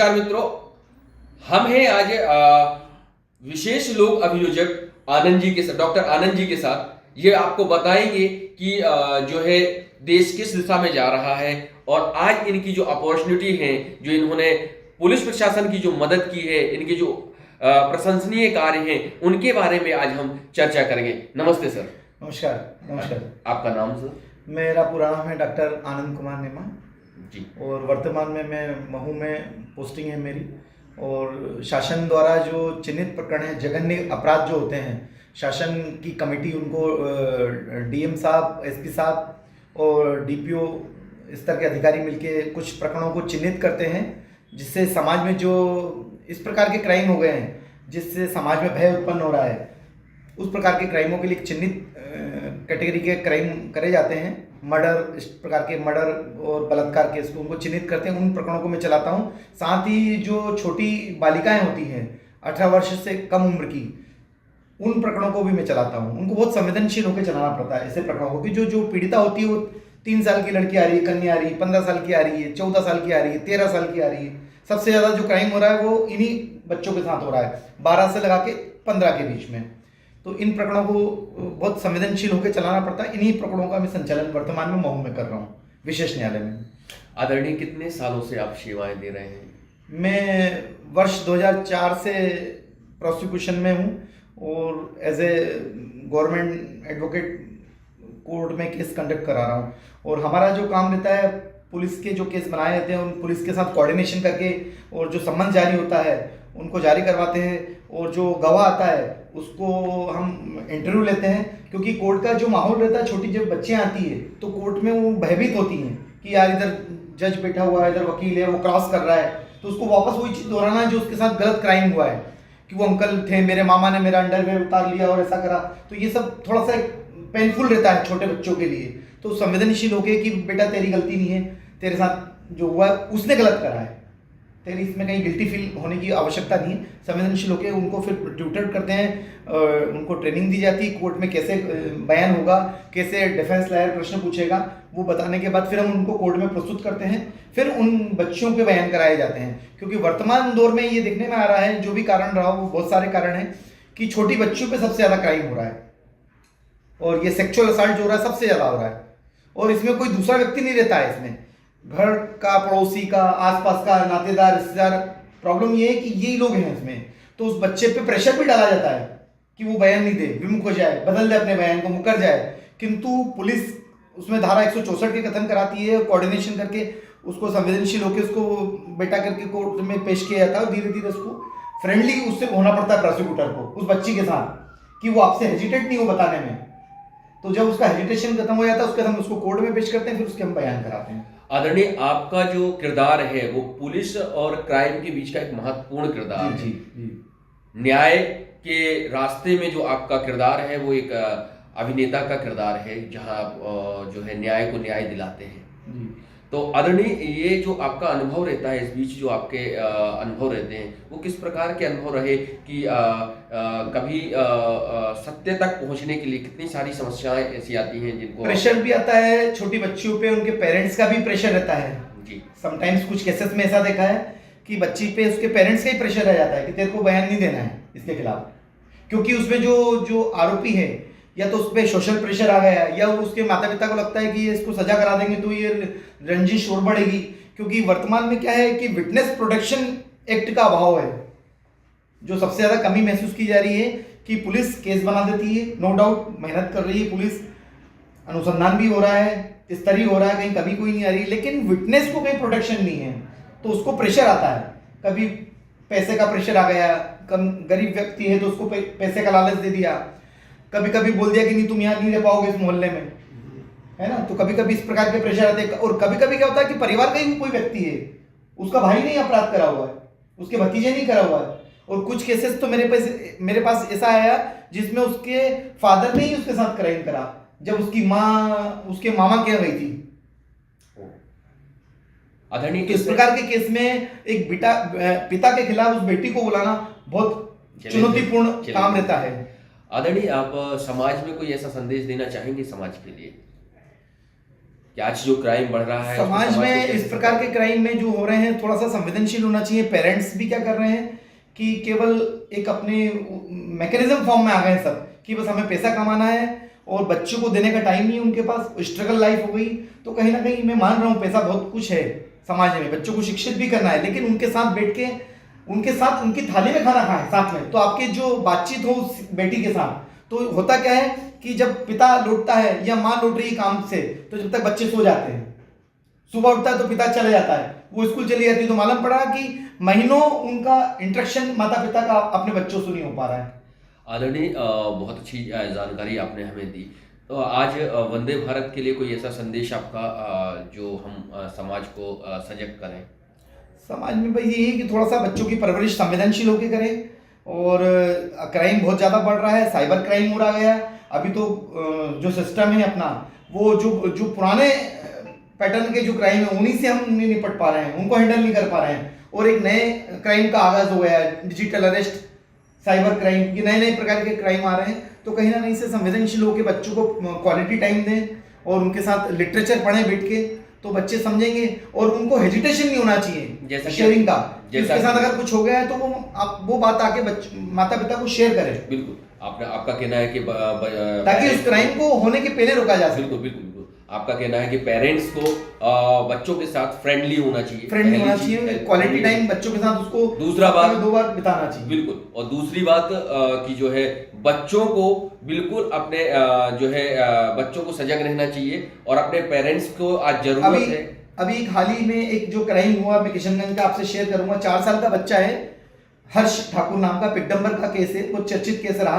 नमस्कार मित्रों, हम हैं आज विशेष लोक अभियोजक आनंद जी के साथ, डॉक्टर आनंद जी के साथ। ये आपको बताएंगे कि जो है देश किस दिशा में जा रहा है और आज इनकी जो अपॉर्चुनिटी है, जो इन्होंने पुलिस प्रशासन की जो मदद की है, इनके जो प्रशंसनीय कार्य हैं, उनके बारे में आज हम चर्चा करेंगे। नमस्ते सर। नमस्कार। नमस्कार। आपका नाम सर? मेरा पूरा नाम है डॉक्टर आनंद कुमार नेमा जी। और वर्तमान में मैं महू में पोस्टिंग है मेरी। और शासन द्वारा जो चिन्हित प्रकरण है, जघन्य अपराध जो होते हैं, शासन की कमेटी उनको डीएम साहब, एसपी साहब और डीपीओ स्तर के अधिकारी मिलके कुछ प्रकरणों को चिन्हित करते हैं, जिससे समाज में जो इस प्रकार के क्राइम हो गए हैं जिससे समाज में भय उत्पन्न हो रहा है, उस प्रकार के क्राइमों के लिए चिन्हित कैटेगरी के क्राइम करे जाते हैं। मर्डर, इस प्रकार के मर्डर और बलात्कार केस को उनको चिन्हित करते हैं, उन प्रकरणों को मैं चलाता हूं। साथ ही जो छोटी बालिकाएं होती हैं 18 वर्ष से कम उम्र की, उन प्रकरणों को भी मैं चलाता हूं। उनको बहुत संवेदनशील होकर चलाना पड़ता है ऐसे प्रकरणों को, कि जो पीड़िता होती है वो 3 साल की लड़की आ रही है, कन्या आ रही है, 15 साल की आ रही है, 14 साल की आ रही है, 13 साल की आ रही है। सबसे ज़्यादा जो क्राइम हो रहा है वो इन्हीं बच्चों के साथ हो रहा है, 12 से लगा के 15 के बीच में। तो इन प्रकरणों को बहुत संवेदनशील होकर चलाना पड़ता है। इन्हीं प्रकरणों का मैं संचालन वर्तमान में महू में कर रहा हूँ, विशेष न्यायालय में। आदरणीय, कितने सालों से आप सेवाएं दे रहे हैं? मैं वर्ष 2004 से प्रोसिक्यूशन में हूँ और as a government advocate court में केस कंडक्ट करा रहा हूँ। और हमारा जो काम रहता है, पुलिस के जो केस बनाए रहते हैं उन पुलिस के साथ कोऑर्डिनेशन करके, और जो सम्मन जारी होता है उनको जारी करवाते हैं, और जो गवाह आता है उसको हम इंटरव्यू लेते हैं। क्योंकि कोर्ट का जो माहौल रहता है, छोटी जब बच्चियाँ आती है तो कोर्ट में वो भयभीत होती हैं कि यार इधर जज बैठा हुआ है, इधर वकील है, वो क्रॉस कर रहा है, तो उसको वापस वही चीज़ दोहराना है जो उसके साथ गलत क्राइम हुआ है, कि वो अंकल थे, मेरे मामा ने मेरा अंडरवेयर उतार लिया और ऐसा करा। तो ये सब थोड़ा सा पेनफुल रहता है छोटे बच्चों के लिए। तो संवेदनशील होके कि बेटा तेरी गलती नहीं है, तेरे साथ जो हुआ है उसने गलत करा है, तेरी इसमें कहीं गिल्टी फील होने की आवश्यकता नहीं है। संवेदनशील होकर उनको फिर ट्यूटर करते हैं, उनको ट्रेनिंग दी जाती है कोर्ट में, कैसे बयान होगा, कैसे डिफेंस लॉयर प्रश्न पूछेगा, वो बताने के बाद फिर हम उनको कोर्ट में प्रस्तुत करते हैं। फिर उन बच्चों के बयान कराए जाते हैं। क्योंकि वर्तमान दौर में ये देखने में आ रहा है, जो भी कारण रहा वो बहुत सारे कारण हैं, कि छोटी बच्चियों पर सबसे ज़्यादा क्राइम हो रहा है, और ये सेक्सुअल असल्ट जो हो रहा है सबसे ज़्यादा हो रहा है। और इसमें कोई दूसरा व्यक्ति नहीं रहता है, इसमें घर का, पड़ोसी का, आसपास का, नातेदार, रिश्तेदार। प्रॉब्लम ये है कि यही लोग हैं इसमें। तो उस बच्चे पे प्रेशर भी डाला जाता है कि वो बयान नहीं दे, विमुख हो जाए, बदल दे अपने बयान को, मुकर जाए। किंतु पुलिस उसमें धारा 164 के कथन कराती है, कोऑर्डिनेशन करके उसको संवेदनशील होकर उसको बेटा करके कोर्ट में पेश किया जाता है, और धीरे धीरे उसको फ्रेंडली उससे होना पड़ता है प्रोसिक्यूटर को, उस बच्ची के साथ, कि वो आपसे हेजिटेट नहीं हो बताने में। तो जब उसका हेजिटेशन खत्म हो जाता है उसके बाद हम उसको कोर्ट में पेश करते हैं, फिर उसके हम बयान कराते हैं। आदरणीय, आपका जो किरदार है वो पुलिस और क्राइम के बीच का एक महत्वपूर्ण किरदार जी, है। जी। न्याय के रास्ते में जो आपका किरदार है वो एक अभिनेता का किरदार है, जहां आप जो है न्याय को न्याय दिलाते हैं जी। तो आदरणीय, ये जो आपका अनुभव रहता है, इस बीच जो आपके अनुभव रहते हैं, वो किस प्रकार के अनुभव रहे कि कभी सत्य तक पहुंचने के लिए कितनी सारी समस्याएं ऐसी आती हैं जिनको प्रेशर भी आता है छोटी बच्चियों पे, उनके पेरेंट्स का भी प्रेशर रहता है जी। समटाइम्स कुछ केसेस में ऐसा देखा है कि बच्ची पे उसके पेरेंट्स का ही प्रेशर रह जाता है कि तेरे को बयान नहीं देना है इसके खिलाफ, क्योंकि उसमें जो आरोपी है, या तो उस पर सोशल प्रेशर आ गया, या उसके माता पिता को लगता है कि ये इसको सजा करा देंगे तो ये रंजिश और बढ़ेगी। क्योंकि वर्तमान में क्या है कि विटनेस प्रोटेक्शन एक्ट का अभाव है, जो सबसे ज़्यादा कमी महसूस की जा रही है। कि पुलिस केस बना देती है, नो डाउट मेहनत कर रही है पुलिस, अनुसंधान भी हो रहा है, स्तरीय हो रहा है, कहीं कमी कोई नहीं आ रही, लेकिन विटनेस को कहीं प्रोटेक्शन नहीं है, तो उसको प्रेशर आता है। कभी पैसे का प्रेशर आ गया, कम गरीब व्यक्ति है तो उसको पैसे का लालच दे दिया, कभी कभी बोल दिया कि नहीं तुम यहाँ नहीं रह पाओगे इस मोहल्ले में, है ना। तो कभी कभी इस प्रकार के प्रेशर आते हैं। और कभी कभी क्या होता है कि परिवार का ही कोई व्यक्ति है, उसका भाई नहीं अपराध करा हुआ है, उसके भतीजे नहीं करा हुआ है। और कुछ केसेस तो मेरे पास ऐसा आया जिसमें उसके फादर ने ही उसके साथ क्राइम करा, जब उसकी माँ उसके मामा के यहाँ गई थी। आदरणीय, इस प्रकार के केस में एक पिता के खिलाफ उस बेटी को बुलाना बहुत चुनौतीपूर्ण काम रहता है। आदरणीय, आप समाज में कोई ऐसा संदेश देना चाहेंगे समाज के लिए? कि आज जो क्राइम बढ़ रहा है उसको समाज को में कैसे इस प्रकार के क्राइम में जो हो रहे हैं थोड़ा सा संवेदनशील होना चाहिए। पेरेंट्स भी क्या कर रहे हैं कि केवल एक अपने मैकेनिज्म फॉर्म में आ गए हैं सब, कि बस हमें पैसा कमाना है और बच्चों को देने का टाइम नहीं है उनके पास, स्ट्रगल लाइफ हो गई। तो कहीं ना कहीं मैं मान रहा हूँ पैसा बहुत कुछ है समाज में, बच्चों को शिक्षित भी करना है, लेकिन उनके साथ बैठ के उनके साथ उनकी थाली में खाना खाएं साथ में, तो आपके जो बातचीत हो उस बेटी के साथ। तो होता क्या है कि जब पिता लौटता है या माँ लौट रही है काम से, तो जब तक बच्चे सो जाते हैं, सुबह उठता है तो पिता चले जाता है, वो स्कूल चली जाती है, तो मालूम पड़ा कि महीनों उनका इंटरेक्शन माता पिता का अपने बच्चों से नहीं हो पा रहा है। आदरणीय, बहुत अच्छी जानकारी आपने हमें दी। तो आज वंदे भारत के लिए कोई ऐसा संदेश आपका जो हम समाज को सजग करें? समाज में भाई यही है कि थोड़ा सा बच्चों की परवरिश संवेदनशील होकर करें। और क्राइम बहुत ज़्यादा बढ़ रहा है, साइबर क्राइम हो रहा गया। अभी तो जो सिस्टम है अपना, वो जो जो पुराने पैटर्न के जो क्राइम है उन्हीं से हम नहीं निपट पा रहे हैं, उनको हैंडल नहीं कर पा रहे हैं, और एक नए क्राइम का आगाज हो गया है, डिजिटल अरेस्ट, साइबर क्राइम, ये नए नए प्रकार के क्राइम आ रहे हैं। तो कहीं ना कहीं से संवेदनशील होकर बच्चों को क्वालिटी टाइम दें और उनके साथ लिटरेचर पढ़ें बैठ के, तो बच्चे समझेंगे और उनको हेजिटेशन नहीं होना चाहिए जैसा शेयरिंग का। जैसा उसके साथ अगर कुछ हो गया है तो वो बात आके माता पिता को शेयर करें, बिल्कुल। आपका कहना है कि ताकि उस क्राइम को होने के पहले रोका जा सके। बिल्कुल बिल्कुल बिल्कुल। आपका कहना है कि पेरेंट्स को बच्चों के साथ फ्रेंडली होना चाहिए, फ्रेंडली होना चाहिए, क्वालिटी टाइम बच्चों के साथ उसको दूसरा बात 2 बार बिताना चाहिए। बिल्कुल। और दूसरी बात कि जो है बच्चों को बिल्कुल अपने जो है बच्चों को सजग रहना चाहिए, और अपने पेरेंट्स को आज जरूरत है। अभी एक हाल ही में एक जो क्राइम हुआ, मैं किशनगंज का आपसे शेयर करूंगा। 4 साल का बच्चा है, हर्ष ठाकुर नाम का, पिकडम्बर का केस है, वो चर्चित केस रहा।